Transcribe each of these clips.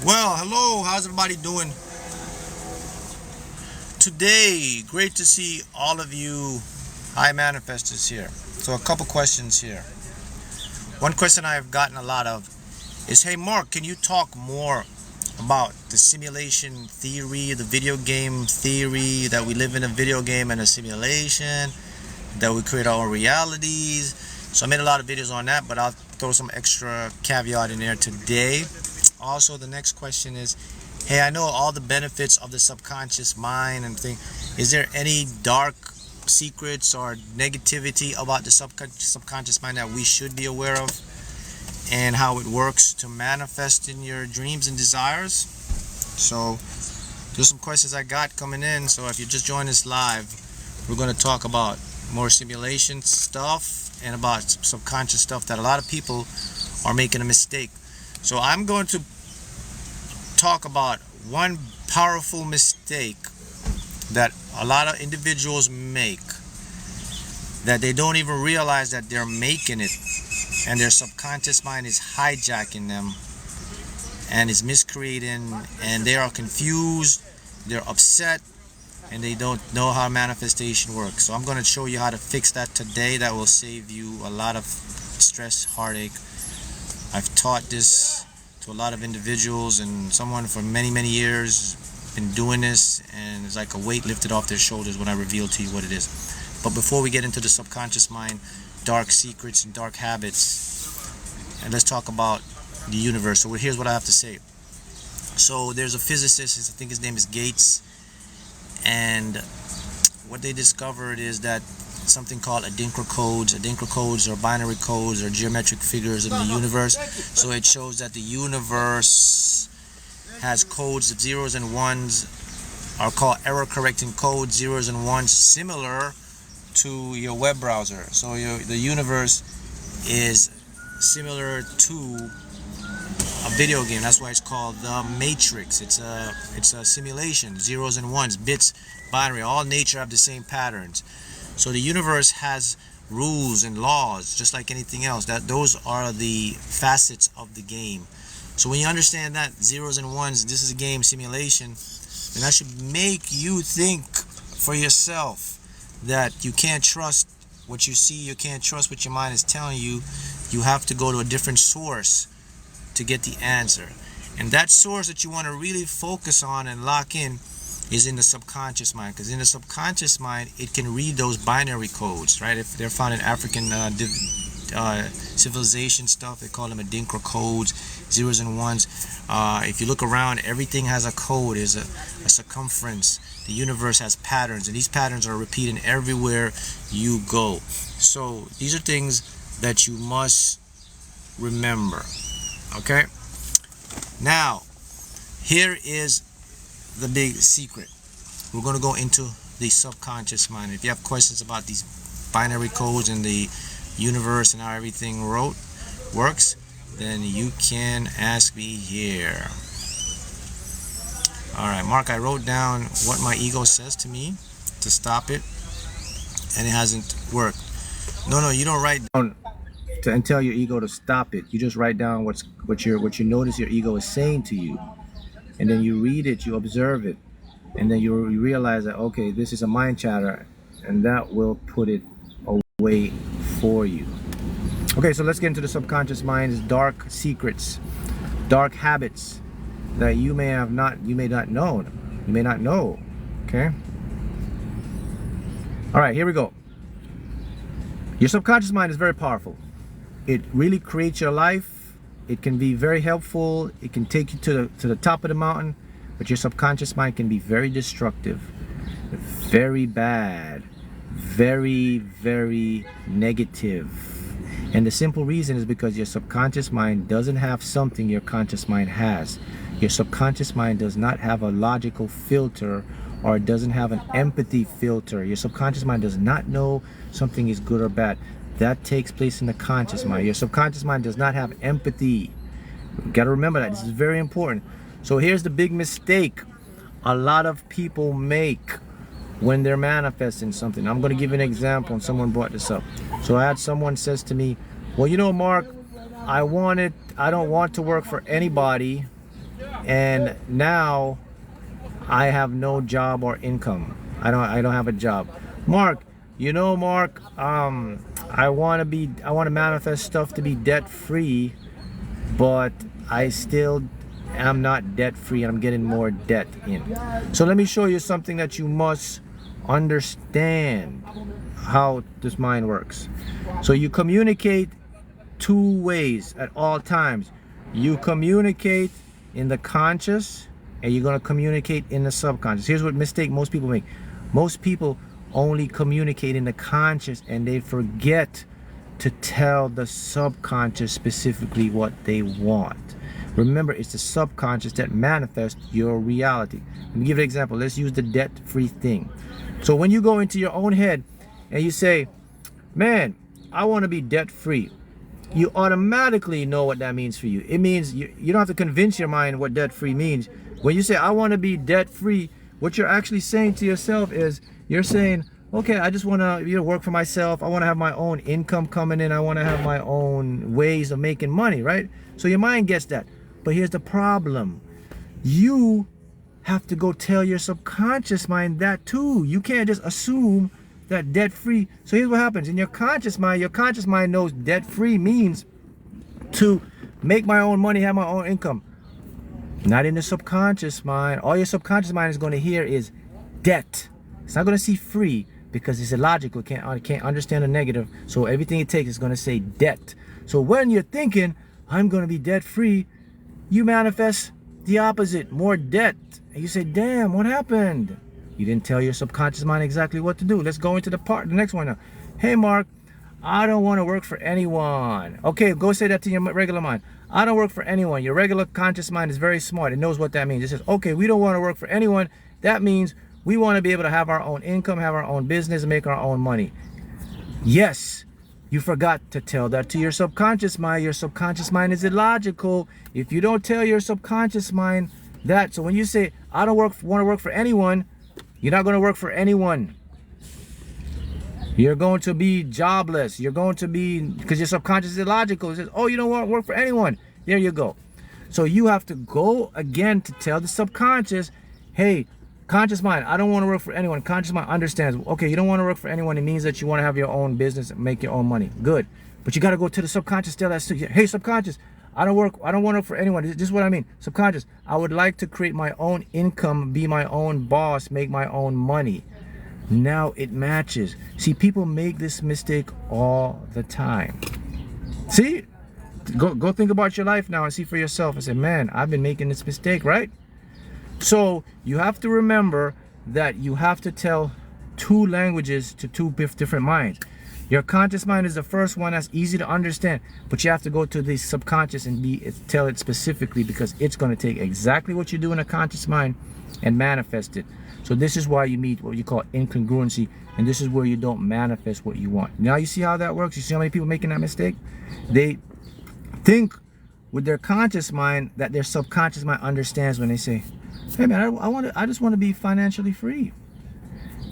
Well, hello, how's everybody doing today? Great to see all of you high manifestors here. So, a couple questions here. One question I've gotten a lot of is, hey, Mark, can you talk more about the simulation theory, the video game theory, that we live in a video game and a simulation, that we create our own realities? So, I made a lot of videos on that, but I'll throw some extra caveat in there today. Also, the next question is, hey, I know all the benefits of the subconscious mind and thing. Is there any dark secrets or negativity about the subconscious mind that we should be aware of, and how it works to manifest in your dreams and desires? So there's some questions I got coming in. So if you just joined us live, we're going to talk about more simulation stuff and about subconscious stuff that a lot of people are making a mistake. So I'm going to talk about one powerful mistake that a lot of individuals make, that they don't even realize that they're making it, and their subconscious mind is hijacking them and is miscreating, and they are confused, they're upset, and they don't know how manifestation works. So I'm going to show you how to fix that today. That will save you a lot of stress, heartache. I've taught this to a lot of individuals, and someone for many years been doing this, and it's like a weight lifted off their shoulders when I reveal to you what it is. But before we get into the subconscious mind, dark secrets and dark habits, and let's talk about the universe. So here's what I have to say. So there's a physicist, I think his name is Gates, and what they discovered is that something called Adinkra codes. Adinkra codes are binary codes or geometric figures in the universe. So it shows that the universe has codes of zeros and ones, are called error correcting codes, zeros and ones, similar to your web browser. So the universe is similar to a video game. That's why it's called the Matrix. It's a simulation, zeros and ones, bits, binary. All nature have the same patterns. So the universe has rules and laws, just like anything else. Those are the facets of the game. So when you understand that zeros and ones, this is a game simulation, then that should make you think for yourself that you can't trust what you see, you can't trust what your mind is telling you. You have to go to a different source to get the answer. And that source that you want to really focus on and lock in is in the subconscious mind, because in the subconscious mind it can read those binary codes, right? If they're found in African civilization stuff, they call them Adinkra codes, zeros and ones. If you look around, everything has a code, is a circumference. The universe has patterns, and these patterns are repeating everywhere you go. So these are things that you must remember. Okay, now here is the big secret. We're going to go into the subconscious mind. If you have questions about these binary codes and the universe and how everything works, then you can ask me here. Alright, Mark, I wrote down what my ego says to me to stop it, and it hasn't worked. No, you don't write down and tell your ego to stop it. You just write down what you notice your ego is saying to you, and then you read it, you observe it, and then you realize that, okay, this is a mind chatter, and that will put it away for you. Okay, so let's get into the subconscious mind's dark secrets, dark habits that you may not know. Okay, all right, here we go. Your subconscious mind is very powerful. It really creates your life. It can be very helpful. It can take you to the top of the mountain, but your subconscious mind can be very destructive, very bad, very negative. And the simple reason is because your subconscious mind doesn't have something your conscious mind has. Your subconscious mind does not have a logical filter, or it doesn't have an empathy filter. Your subconscious mind does not know something is good or bad. That takes place in the conscious mind. Your subconscious mind does not have empathy. You got to remember that. This is very important. So here's the big mistake a lot of people make when they're manifesting something. I'm going to give an example, and someone brought this up. So I had someone says to me, well, you know, Mark, I don't want to work for anybody, and now I have no job or income. I don't have a job. Mark, Mark, I want to manifest stuff to be debt free, but I still am not debt free and I'm getting more debt in. So let me show you something that you must understand how this mind works. So you communicate two ways at all times. You communicate in the conscious and you're going to communicate in the subconscious. Here's what mistake most people make. Most people only communicate in the conscious and they forget to tell the subconscious specifically what they want. Remember, it's the subconscious that manifests your reality. Let me give you an example. Let's use the debt-free thing. So when you go into your own head and you say, man, I want to be debt-free, you automatically know what that means for you. It means you don't have to convince your mind what debt-free means. When you say, I want to be debt-free, what you're actually saying to yourself is, you're saying, okay, I just want to work for myself. I want to have my own income coming in. I want to have my own ways of making money, right? So your mind gets that. But here's the problem. You have to go tell your subconscious mind that too. You can't just assume that debt-free. So here's what happens. In your conscious mind knows debt-free means to make my own money, have my own income. Not in the subconscious mind. All your subconscious mind is going to hear is debt. It's not going to see free because it's illogical. It can't understand the negative. So everything it takes is going to say debt. So when you're thinking, I'm going to be debt-free, you manifest the opposite, more debt. And you say, damn, what happened? You didn't tell your subconscious mind exactly what to do. Let's go into the next one now. Hey, Mark, I don't want to work for anyone. Okay, go say that to your regular mind. I don't work for anyone. Your regular conscious mind is very smart. It knows what that means. It says, okay, we don't want to work for anyone. That means we want to be able to have our own income, have our own business, and make our own money. Yes, you forgot to tell that to your subconscious mind. Your subconscious mind is illogical. If you don't tell your subconscious mind that, so when you say, I don't want to work for anyone, you're not going to work for anyone. You're going to be jobless. You're going to be, because your subconscious is illogical. It says, oh, you don't want to work for anyone. There you go. So you have to go again to tell the subconscious, hey, conscious mind, I don't want to work for anyone. Conscious mind understands, okay, you don't want to work for anyone. It means that you want to have your own business and make your own money. Good. But you got to go to the subconscious, tell that, hey, subconscious, I don't want to work for anyone. This is what I mean. Subconscious, I would like to create my own income, be my own boss, make my own money. Now it matches. See, people make this mistake all the time. See, go think about your life now and see for yourself and say, man, I've been making this mistake, right? So you have to remember that you have to tell two languages to two different minds. Your conscious mind is the first one that's easy to understand, but you have to go to the subconscious and tell it specifically, because it's going to take exactly what you do in a conscious mind and manifest it. So this is why you meet what you call incongruency, and this is where you don't manifest what you want. Now you see how that works? You see how many people making that mistake? They think with their conscious mind that their subconscious mind understands when they say, hey man, I just want to be financially free.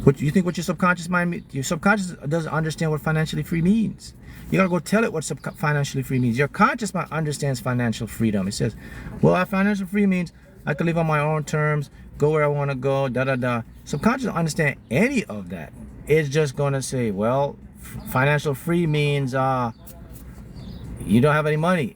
What you think what your subconscious mind, your subconscious doesn't understand what financially free means. You gotta go tell it what financially free means. Your conscious mind understands financial freedom. It says, well, financial free means I can live on my own terms, go where I want to go, da da da. Subconscious doesn't understand any of that. It's just gonna say, well, financial free means you don't have any money.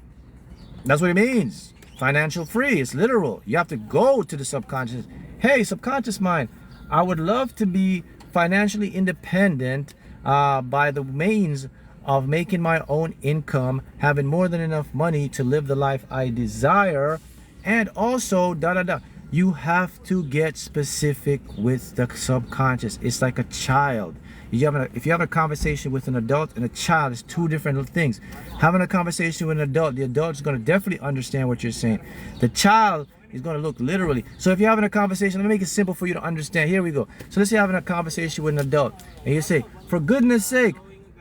That's what it means. Financial free, it's literal. You have to go to the subconscious. Hey, subconscious mind, I would love to be financially independent by the means of making my own income, having more than enough money to live the life I desire, and also da da da. You have to get specific with the subconscious. It's like a child. If you have a conversation with an adult and a child, it's two different things. Having a conversation with an adult, the adult is going to definitely understand what you're saying. The child is going to look literally. So if you're having a conversation, let me make it simple for you to understand. Here we go. So let's say you're having a conversation with an adult and you say, for goodness sake,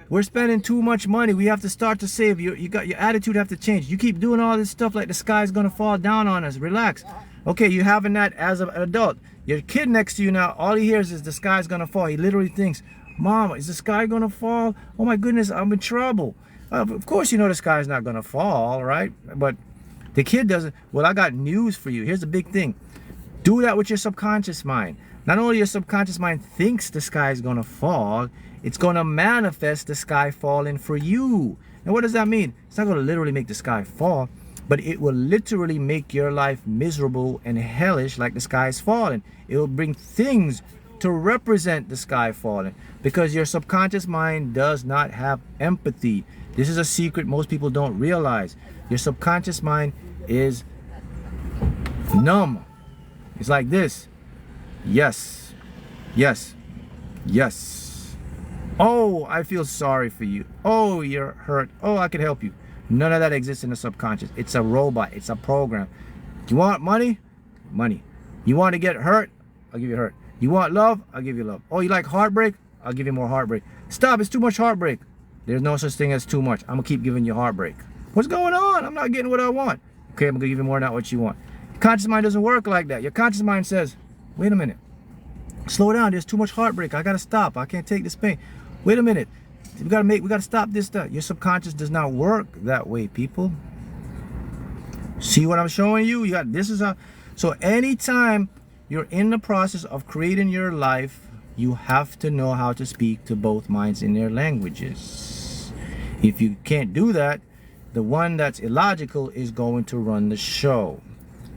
we're spending too much money. We have to start to save. Your attitude have to change. You keep doing all this stuff like the sky's going to fall down on us. Relax. Okay, you're having that as an adult. Your kid next to you now, all he hears is the sky's going to fall. He literally thinks, Mom, is the sky going to fall? Oh my goodness, I'm in trouble. Of course you know the sky's not going to fall, right? But The kid doesn't. Well, I got news for you. Here's the big thing. Do that with your subconscious mind. Not only your subconscious mind thinks the sky is going to fall, it's going to manifest the sky falling for you. Now, what does that mean? It's not going to literally make the sky fall, but it will literally make your life miserable and hellish like the sky is falling. It will bring things to represent the sky falling because your subconscious mind does not have empathy. This is a secret most people don't realize. Your subconscious mind is numb. It's like this. Yes, yes, yes. Oh, I feel sorry for you. Oh, you're hurt. Oh, I can help you. None of that exists in the subconscious. It's a robot. It's a program. You want money? Money. You want to get hurt? I'll give you hurt. You want love? I'll give you love. Oh, you like heartbreak? I'll give you more heartbreak. Stop, it's too much heartbreak. There's no such thing as too much. I'm gonna keep giving you heartbreak. What's going on? I'm not getting what I want. Okay, I'm gonna give you more than what you want. Your conscious mind doesn't work like that. Your conscious mind says, wait a minute. Slow down, there's too much heartbreak. I gotta stop. I can't take this pain. Wait a minute. We gotta stop this stuff. Your subconscious does not work that way, people. See what I'm showing you? So anytime you're in the process of creating your life, you have to know how to speak to both minds in their languages. If you can't do that, the one that's illogical is going to run the show.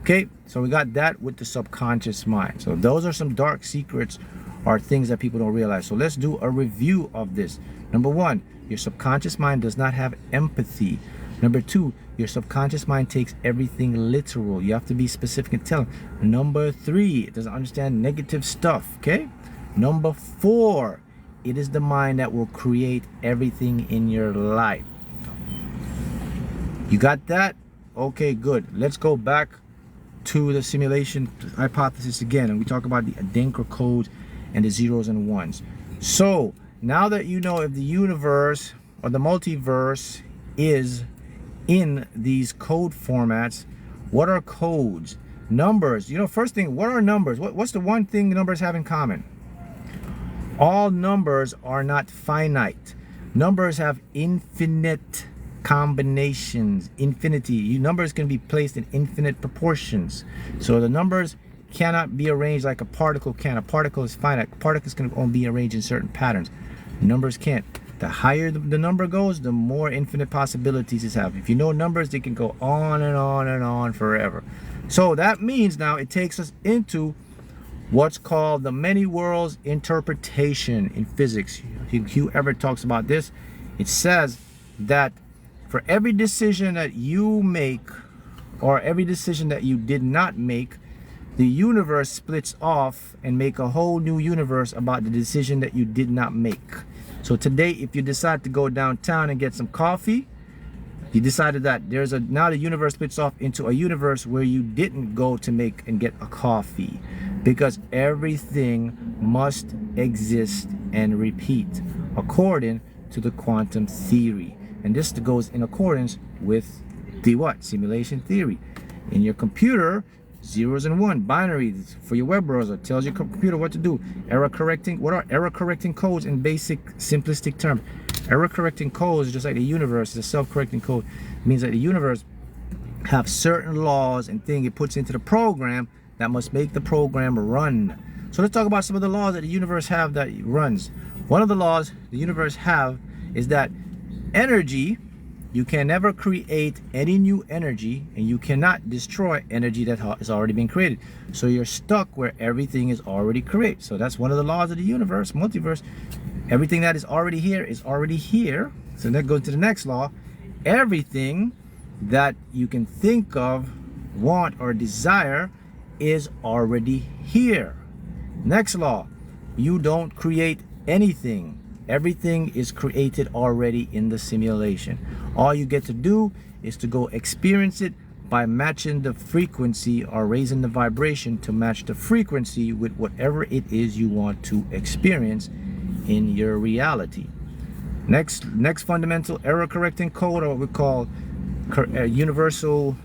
Okay, so we got that with the subconscious mind. So those are some dark secrets or things that people don't realize. So let's do a review of this. Number one, your subconscious mind does not have empathy. Number two, your subconscious mind takes everything literal. You have to be specific and tell them. Number three, it doesn't understand negative stuff, okay? Number four, it is the mind that will create everything in your life. You got that? Okay, good. Let's go back to the simulation hypothesis again, and we talk about the Adinkra code and the zeros and ones. So now that you know if the universe or the multiverse is in these code formats, what are codes? Numbers. You know, first thing, what are numbers? What's the one thing numbers have in common? All numbers are not finite. Numbers have infinite combinations, infinity. Numbers can be placed in infinite proportions. So the numbers cannot be arranged like a particle can. A particle is finite. Particles can only be arranged in certain patterns. Numbers can't. The higher the number goes, the more infinite possibilities it have. If you know numbers, they can go on and on and on forever. So that means now it takes us into what's called the many worlds interpretation in physics. Whoever talks about this, it says that for every decision that you make or every decision that you did not make, the universe splits off and make a whole new universe about the decision that you did not make. So today, if you decide to go downtown and get some coffee, you decided that now the universe splits off into a universe where you didn't go to make and get a coffee, because everything must exist and repeat according to the quantum theory. And this goes in accordance with the what? Simulation theory. In your computer, zeros and one, binaries for your web browser tells your computer what to do. Error correcting. What are error correcting codes in basic simplistic terms? Error correcting codes, just like the universe, is a self-correcting code. It means that the universe have certain laws and things it puts into the program that must make the program run. So let's talk about some of the laws that the universe have that it runs. One of the laws the universe have is that energy, you can never create any new energy, and you cannot destroy energy that has already been created. So you're stuck where everything is already created. So that's one of the laws of the universe, multiverse. Everything that is already here is already here. So that goes to the next law. Everything that you can think of, want, or desire is already here. Next law, you don't create anything. Everything is created already in the simulation. All you get to do is to go experience it by matching the frequency or raising the vibration to match the frequency with whatever it is you want to experience in your reality. Next fundamental error correcting code, or what we call universal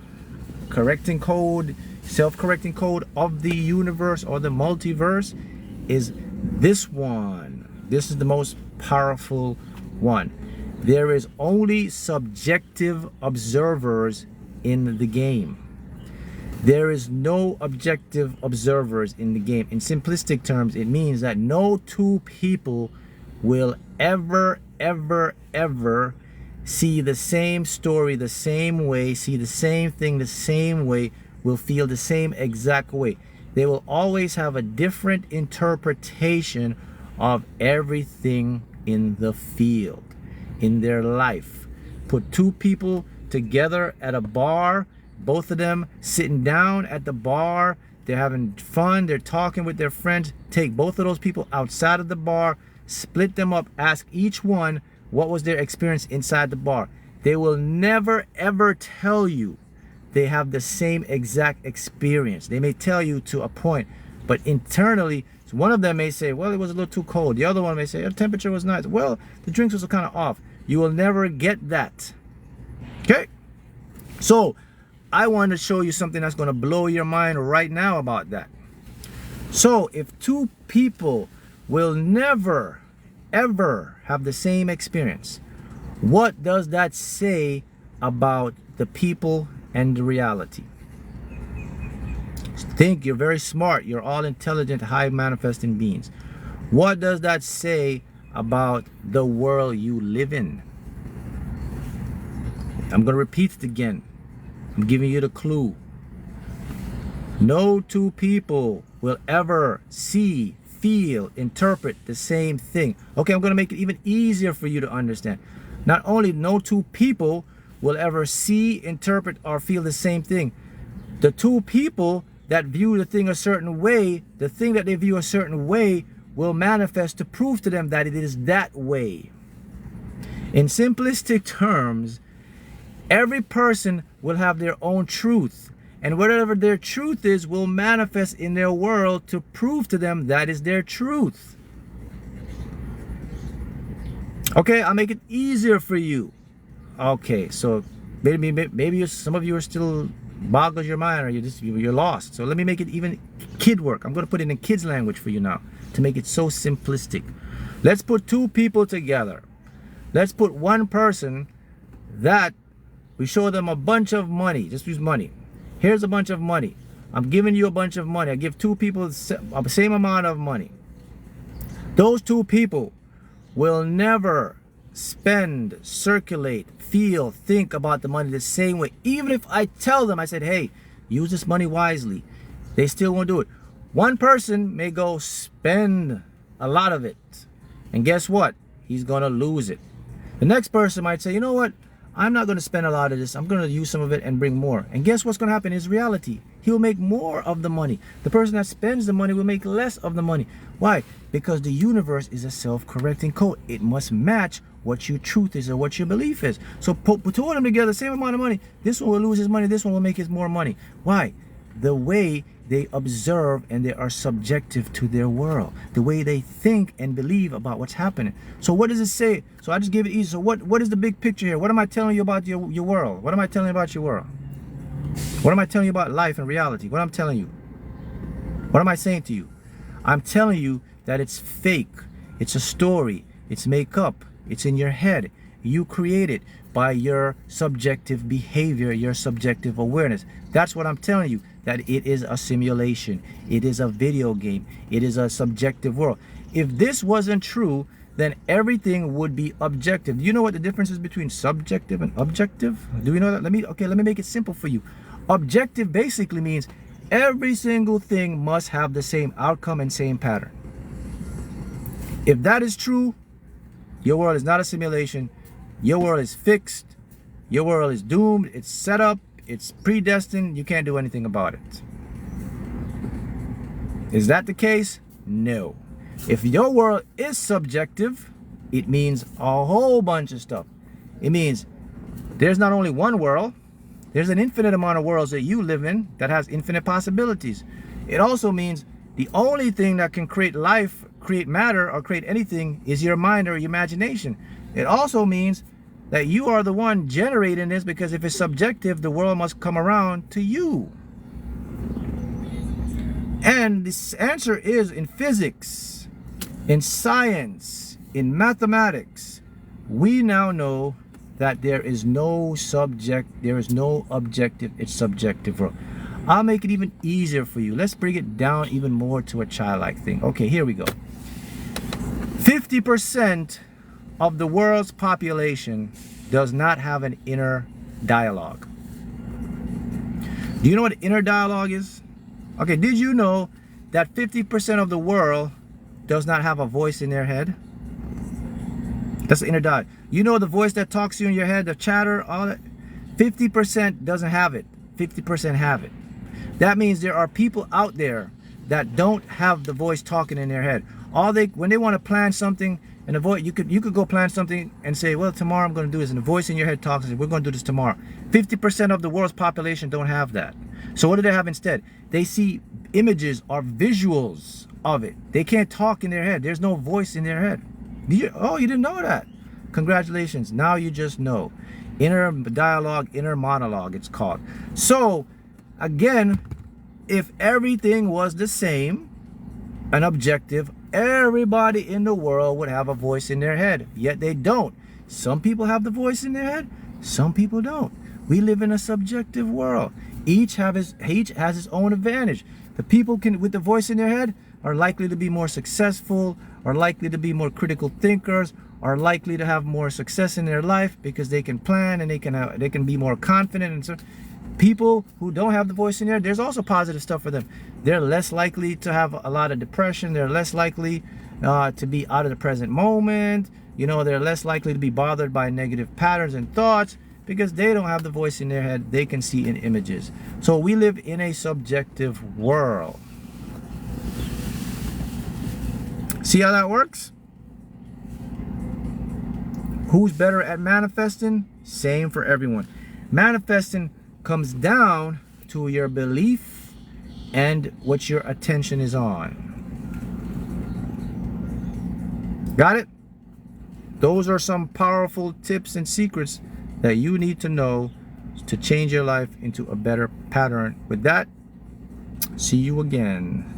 correcting code, self-correcting code of the universe or the multiverse, is this one. This is the most powerful one. There is only subjective observers in the game. There is no objective observers in the game. In simplistic terms, it means that no two people will ever see the same story the same way, see the same thing the same way, will feel the same exact way. They will always have a different interpretation of everything in the field, in their life. Put two people together at a bar, both of them sitting down at the bar, they're having fun, they're talking with their friends. Take both of those people outside of the bar, split them up, ask each one what was their experience inside the bar. They will never ever tell you they have the same exact experience. They may tell you to a point, but internally, one of them may say, well, it was a little too cold. The other one may say, the temperature was nice. Well, the drinks was kind of off. You will never get that. Okay? So, I want to show you something that's going to blow your mind right now about that. So, if two people will never, ever have the same experience, what does that say about the people and the reality? Think, you're very smart. You're all intelligent, high manifesting beings. What does that say about the world you live in? I'm going to repeat it again. I'm giving you the clue. No two people will ever see, feel, interpret the same thing. Okay, I'm going to make it even easier for you to understand. Not only no two people will ever see, interpret, or feel the same thing. The two people that view the thing a certain way, the thing that they view a certain way will manifest to prove to them that it is that way. In simplistic terms, every person will have their own truth, and whatever their truth is will manifest in their world to prove to them that is their truth. Okay, I'll make it easier for you. Okay, so maybe some of you are still boggles your mind, or you're lost. So let me make it even kid work. I'm going to put it in kids language for you now to make it so simplistic. Let's put two people together. Let's put one person that we show them a bunch of money. Just use money. Here's a bunch of money. I'm giving you a bunch of money. I give two people the same amount of money. Those two people will never spend, circulate, feel, think about the money the same way. Even if I tell them, I said, hey, use this money wisely, they still won't do it. One person may go spend a lot of it, and guess what? He's gonna lose it. The next person might say, you know what? I'm not gonna spend a lot of this. I'm gonna use some of it and bring more. And guess what's gonna happen is reality. He'll make more of the money. The person that spends the money will make less of the money. Why? Because the universe is a self-correcting code. It must match what your truth is or what your belief is. So put two of them together, same amount of money. This one will lose his money. This one will make his more money. Why? The way they observe and they are subjective to their world. The way they think and believe about what's happening. So what does it say? So I just gave it easy. So what is the big picture here? What am I telling you about your world? What am I telling you about your world? What am I telling you about life and reality? What I'm telling you? What am I saying to you? I'm telling you that it's fake. It's a story. It's make up. It's in your head. You create it by your subjective behavior, your subjective awareness. That's what I'm telling you, that it is a simulation. It is a video game. It is a subjective world. If this wasn't true, then everything would be objective. Do you know what the difference is between subjective and objective? Do we know that? Let me make it simple for you. Objective basically means every single thing must have the same outcome and same pattern. If that is true, your world is not a simulation. Your world is fixed. Your world is doomed. It's set up. It's predestined. You can't do anything about it. Is that the case? No. If your world is subjective, it means a whole bunch of stuff. It means there's not only one world, there's an infinite amount of worlds that you live in that has infinite possibilities. It also means the only thing that can create life, create matter, or create anything is your mind or your imagination. It also means that you are the one generating this, because if it's subjective, the world must come around to you. And this answer is in physics, in science, in mathematics. We now know that there is no objective, it's subjective world. I'll make it even easier for you. Let's bring it down even more to a childlike thing. Okay, here we go. 50% of the world's population does not have an inner dialogue. Do you know what inner dialogue is? Okay, did you know that 50% of the world does not have a voice in their head? That's the inner dialogue. You know the voice that talks to you in your head, the chatter, all that? 50% doesn't have it. 50% have it. That means there are people out there that don't have the voice talking in their head. When they want to plan something, and the voice, you could go plan something and say, well, tomorrow I'm going to do this, and the voice in your head talks and says, we're going to do this tomorrow. 50% of the world's population don't have that. So what do they have instead? They see images or visuals of it. They can't talk in their head. There's no voice in their head. Oh, you didn't know that? Congratulations. Now you just know. Inner dialogue, inner monologue, it's called. So again, if everything was the same, an objective, everybody in the world would have a voice in their head. Yet they don't. Some people have the voice in their head, some people don't. We live in a subjective world. Each has its own advantage. The people with the voice in their head are likely to be more successful, are likely to be more critical thinkers, are likely to have more success in their life because they can plan and they can be more confident. And so people who don't have the voice in there, there's also positive stuff for them. They're less likely to have a lot of depression. They're less likely to be out of the present moment. You know, they're less likely to be bothered by negative patterns and thoughts because they don't have the voice in their head. They can see in images. So we live in a subjective world. See how that works? Who's better at manifesting? Same for everyone. Manifesting comes down to your belief and what your attention is on. Got it? Those are some powerful tips and secrets that you need to know to change your life into a better pattern. With that, see you again.